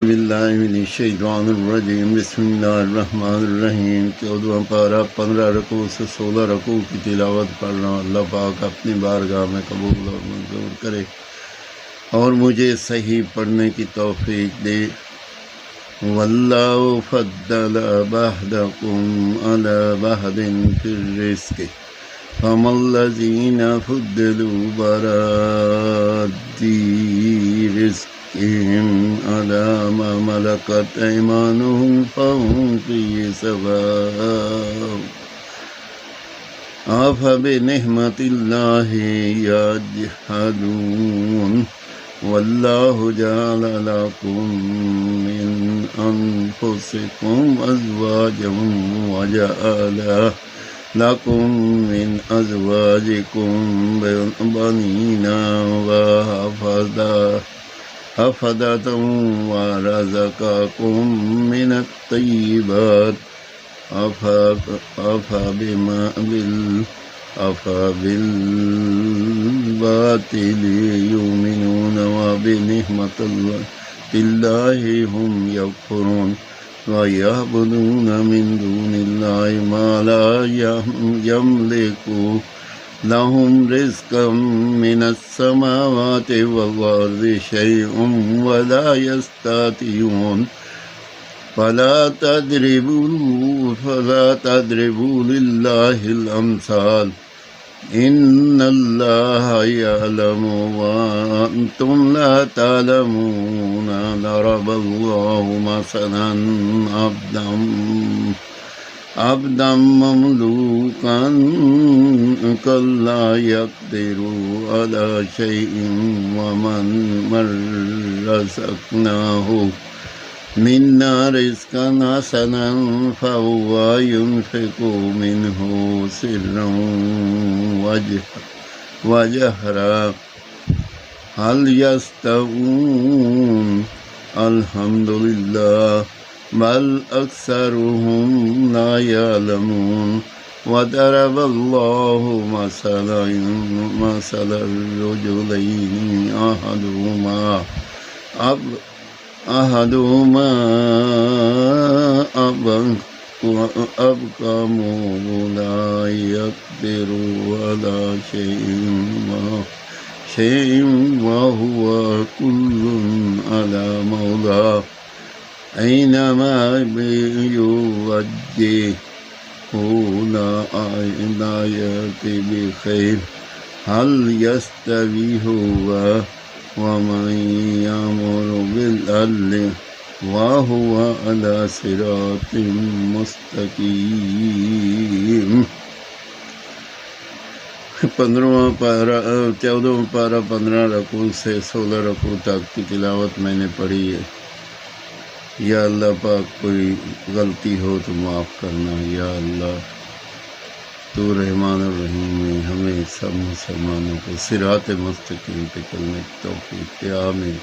باللہ من الشیطان الرجیم بسم اللہ الرحمن الرحیم 14واں پارہ 15 رکوع سے 16 رکوع کی تلاوت پڑھ رہا ہوں۔ اللہ پاک اپنی بارگاہ میں قبول اور منظور کرے اور مجھے صحیح پڑھنے کی توفیق دے۔ واللہ فضل بعضکم علی بعض فی الرزق فما الذین فضلوا براد رزقهم علی ما ملکت ایمانهم فهم فیہ سواء افبنعمت اللہ یجحدون۔ واللہ جعل لکم من انفسکم ازواجا وجعل لکم من ازواجکم بنین وحفظة ورزقکم من الطیبات أفبالباطل يؤمنون وبنعمة الله هم يكفرون ويعبدون من دون الله ما لا يملك لهم رزقا من السماوات والأرض شيء ولا يستطيعون فلا تضربوا لله الأمثال إن الله يعلم وأنتم لا تعلمون۔ ضرب الله مثلا عبدا مملوكا كان لا يقدر على شيء ومن رزقناه منا رزقا حسنا فهو ينفق منه سرا وجهرا هل يستوون؟ الحمد لله بل أكثرهم لا يعلمون۔ وضرب الله مثلا الرجلين أحدهما أبكم لا يقدر على شيء وهو كل على مولاه أينما يوجهه لا يأتي بخير هل يستوي هو ومن يأمر بالعدل وهو على صراط مستقيم۔ 14واں پارہ 15 رکوع سے 16 رکوع تک کی تلاوت میں نے پڑھی ہے۔ یا اللہ پاک کوئی غلطی ہو تو معاف کرنا۔ یا اللہ تو رحمان الرحیم ہے، ہمیں سب مسلمانوں کو صراط مستقیم پہ چلنے کی توفیق دے۔ آمین۔